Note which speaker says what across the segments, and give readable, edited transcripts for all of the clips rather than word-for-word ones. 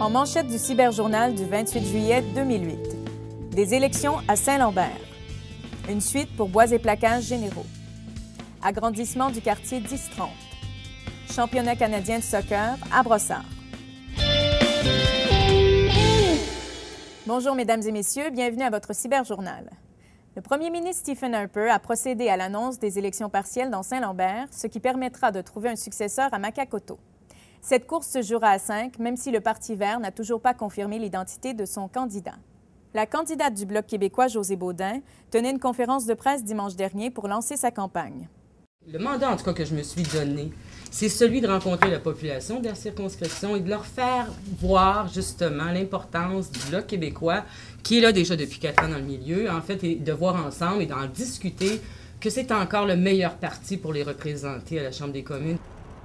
Speaker 1: En manchette du Cyberjournal du 28 juillet 2008. Des élections à Saint-Lambert. Une suite pour bois et plaquages généraux. Agrandissement du quartier 10-30. Championnat canadien de soccer à Brossard. Bonjour, mesdames et messieurs, bienvenue à votre Cyberjournal. Le premier ministre Stephen Harper a procédé à l'annonce des élections partielles dans Saint-Lambert, ce qui permettra de trouver un successeur à Makakoto. Cette course se jouera à 5, même si le Parti vert n'a toujours pas confirmé l'identité de son candidat. La candidate du Bloc québécois, Josée Baudin, tenait une conférence de presse dimanche dernier pour lancer sa campagne.
Speaker 2: Le mandat, en tout cas, que je me suis donné, c'est celui de rencontrer la population de la circonscription et de leur faire voir, justement, l'importance du Bloc québécois, qui est là déjà depuis 4 ans dans le milieu, en fait, et de voir ensemble et d'en discuter que c'est encore le meilleur parti pour les représenter à la Chambre des communes.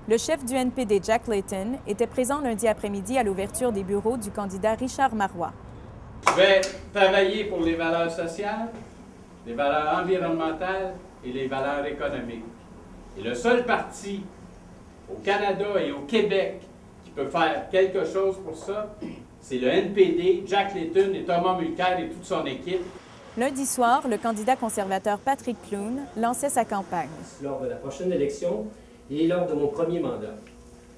Speaker 1: Le chef du NPD, Jack Layton, était présent lundi après-midi à l'ouverture des bureaux du candidat Richard Marois.
Speaker 3: Je vais travailler pour les valeurs sociales, les valeurs environnementales et les valeurs économiques. Et le seul parti au Canada et au Québec qui peut faire quelque chose pour ça, c'est le NPD, Jack Layton et Thomas Mulcair et toute son équipe.
Speaker 1: Lundi soir, le candidat conservateur Patrick Clune lançait sa campagne.
Speaker 4: Lors de la prochaine élection et lors de mon premier mandat,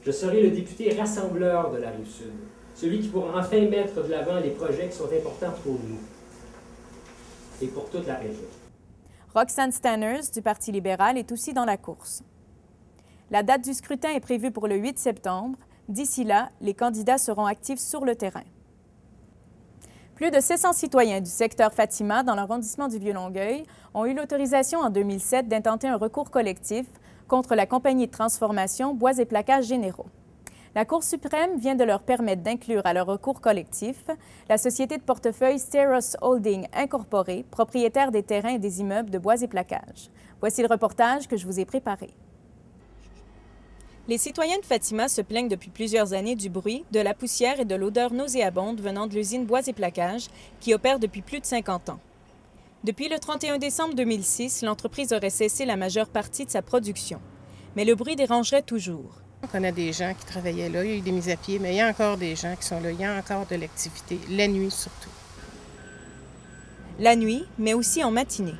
Speaker 4: je serai le député rassembleur de la Rive-Sud, celui qui pourra enfin mettre de l'avant les projets qui sont importants pour nous et pour toute la région.
Speaker 1: Roxanne Stanners, du Parti libéral, est aussi dans la course. La date du scrutin est prévue pour le 8 septembre. D'ici là, les candidats seront actifs sur le terrain. Plus de 700 citoyens du secteur Fatima, dans l'arrondissement du Vieux-Longueuil, ont eu l'autorisation en 2007 d'intenter un recours collectif contre la compagnie de transformation Bois et plaquages généraux. La Cour suprême vient de leur permettre d'inclure à leur recours collectif la société de portefeuille Steros Holding Incorporée, propriétaire des terrains et des immeubles de Bois et plaquages. Voici le reportage que je vous ai préparé. Les citoyens de Fatima se plaignent depuis plusieurs années du bruit, de la poussière et de l'odeur nauséabonde venant de l'usine Bois et plaquages qui opère depuis plus de 50 ans. Depuis le 31 décembre 2006, l'entreprise aurait cessé la majeure partie de sa production. Mais le bruit dérangerait toujours.
Speaker 5: On connaît des gens qui travaillaient là, il y a eu des mises à pied, mais il y a encore des gens qui sont là, il y a encore de l'activité, la nuit surtout.
Speaker 1: La nuit, mais aussi en matinée.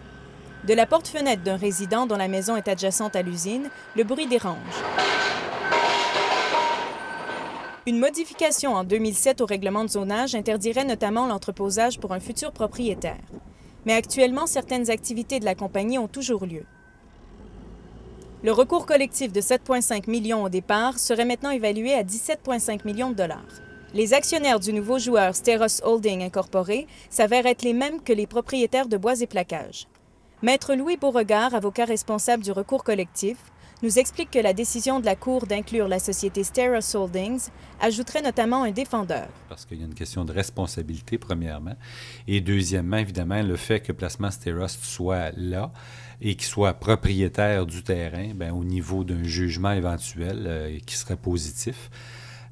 Speaker 1: De la porte-fenêtre d'un résident dont la maison est adjacente à l'usine, le bruit dérange. Une modification en 2007 au règlement de zonage interdirait notamment l'entreposage pour un futur propriétaire. Mais actuellement, certaines activités de la compagnie ont toujours lieu. Le recours collectif de 7,5 millions au départ serait maintenant évalué à 17,5 millions de dollars. Les actionnaires du nouveau joueur Steros Holding Incorporé s'avèrent être les mêmes que les propriétaires de Bois et plaquages. Maître Louis Beauregard, avocat responsable du recours collectif, nous explique que la décision de la Cour d'inclure la société Steros Holdings ajouterait notamment un défendeur.
Speaker 6: Parce qu'il y a une question de responsabilité, premièrement. Et deuxièmement, évidemment, le fait que Placement Steros soit là et qu'il soit propriétaire du terrain, bien, au niveau d'un jugement éventuel qui serait positif,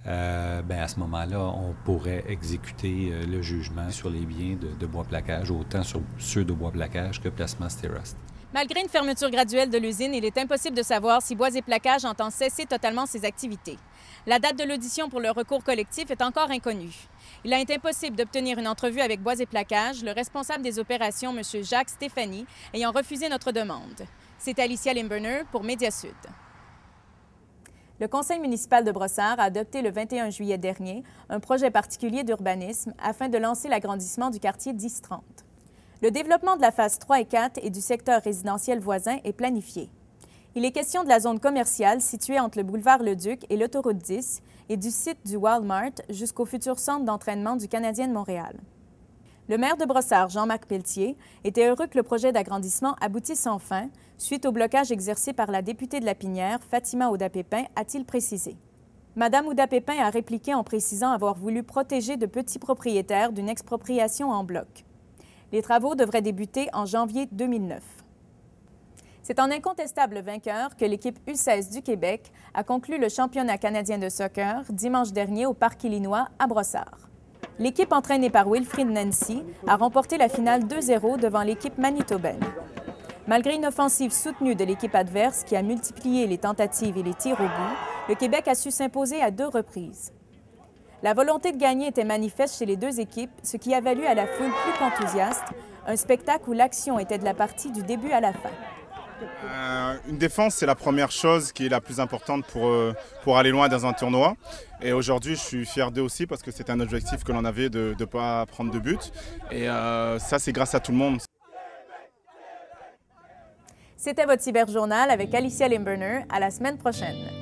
Speaker 6: bien, à ce moment-là, on pourrait exécuter le jugement sur les biens de Bois Plaquage, autant sur ceux de Bois Plaquage que Placement Steros.
Speaker 1: Malgré une fermeture graduelle de l'usine, il est impossible de savoir si Bois et plaquages entend cesser totalement ses activités. La date de l'audition pour le recours collectif est encore inconnue. Il a été impossible d'obtenir une entrevue avec Bois et plaquages, le responsable des opérations, M. Jacques Stéphanie, ayant refusé notre demande. C'est Alicia Limburner pour Médiasud. Le conseil municipal de Brossard a adopté le 21 juillet dernier un projet particulier d'urbanisme afin de lancer l'agrandissement du quartier 10-30. Le développement de la phase 3 et 4 et du secteur résidentiel voisin est planifié. Il est question de la zone commerciale située entre le boulevard Leduc et l'autoroute 10 et du site du Walmart jusqu'au futur centre d'entraînement du Canadien de Montréal. Le maire de Brossard, Jean-Marc Pelletier, était heureux que le projet d'agrandissement aboutisse enfin, suite au blocage exercé par la députée de Lapinière, Fatima Ouda-Pépin, a-t-il précisé. Madame Ouda-Pépin a répliqué en précisant avoir voulu protéger de petits propriétaires d'une expropriation en bloc. Les travaux devraient débuter en janvier 2009. C'est en incontestable vainqueur que l'équipe U16 du Québec a conclu le championnat canadien de soccer dimanche dernier au Parc Illinois à Brossard. L'équipe entraînée par Wilfrid Nancy a remporté la finale 2-0 devant l'équipe manitobaine. Malgré une offensive soutenue de l'équipe adverse qui a multiplié les tentatives et les tirs au but, le Québec a su s'imposer à 2 reprises. La volonté de gagner était manifeste chez les deux équipes, ce qui a valu à la foule plus qu'enthousiaste un spectacle où l'action était de la partie du début à la fin.
Speaker 7: Une défense, c'est la première chose qui est la plus importante pour aller loin dans un tournoi. Et aujourd'hui, je suis fier d'eux aussi parce que c'était un objectif que l'on avait de ne pas prendre de but. Et ça, c'est grâce à tout le monde.
Speaker 1: C'était votre Cyberjournal avec Alicia Limburner. À la semaine prochaine.